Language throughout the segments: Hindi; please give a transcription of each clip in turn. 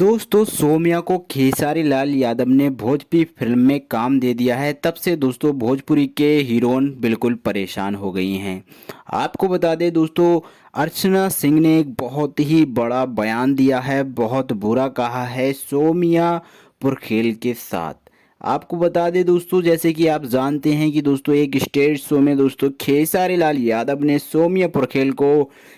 दोस्तों सौम्या को खेसारी लाल यादव ने भोजपुरी फिल्म में काम दे दिया है। तब से दोस्तों भोजपुरी के हीरोइन बिल्कुल परेशान हो गई हैं। आपको बता दें दोस्तों, अर्चना सिंह ने एक बहुत ही बड़ा बयान दिया है, बहुत बुरा कहा है सौम्या पुरखेल के साथ। आपको बता दें दोस्तों, जैसे कि आप जानते हैं कि दोस्तों एक स्टेज शो में दोस्तों खेसारी लाल यादव ने सौम्या पुरखेल को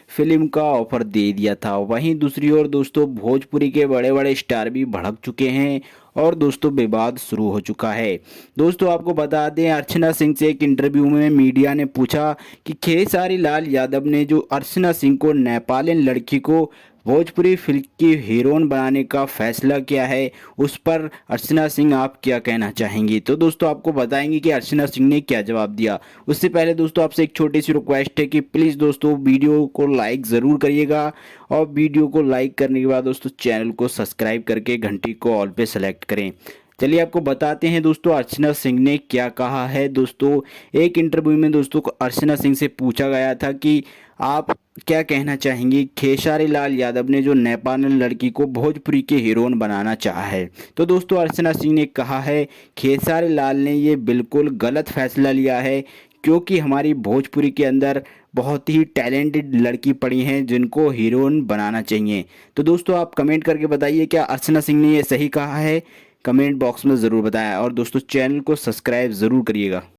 फिल्म का ऑफर दे दिया था। वहीं दूसरी ओर दोस्तों भोजपुरी के बड़े बड़े स्टार भी भड़क चुके हैं और दोस्तों विवाद शुरू हो चुका है। दोस्तों आपको बता दें, अर्चना सिंह से एक इंटरव्यू में मीडिया ने पूछा कि खेसारी लाल यादव ने जो अर्चना सिंह को नेपालियन लड़की को भोजपुरी फिल्म की हीरोइन बनाने का फैसला किया है, उस पर अर्चना सिंह आप क्या कहना चाहेंगी। तो दोस्तों आपको बताएंगे कि अर्चना सिंह ने क्या जवाब दिया। उससे पहले दोस्तों आपसे एक छोटी सी रिक्वेस्ट है कि प्लीज़ दोस्तों वीडियो को लाइक ज़रूर करिएगा और वीडियो को लाइक करने के बाद दोस्तों चैनल को सब्सक्राइब करके घंटी को ऑल पे सेलेक्ट करें। चलिए आपको बताते हैं दोस्तों अर्चना सिंह ने क्या कहा है। दोस्तों एक इंटरव्यू में दोस्तों को अर्चना सिंह से पूछा गया था कि आप क्या कहना चाहेंगे खेसारी लाल यादव ने जो नेपाली लड़की को भोजपुरी के हीरोइन बनाना चाहा है। तो दोस्तों अर्चना सिंह ने कहा है खेसारी लाल ने ये बिल्कुल गलत फैसला लिया है, क्योंकि हमारी भोजपुरी के अंदर बहुत ही टैलेंटेड लड़की पड़ी हैं जिनको हीरोइन बनाना चाहिए। तो दोस्तों आप कमेंट करके बताइए क्या अर्चना सिंह ने ये सही कहा है। कमेंट बॉक्स में ज़रूर बताएं और दोस्तों चैनल को सब्सक्राइब ज़रूर करिएगा।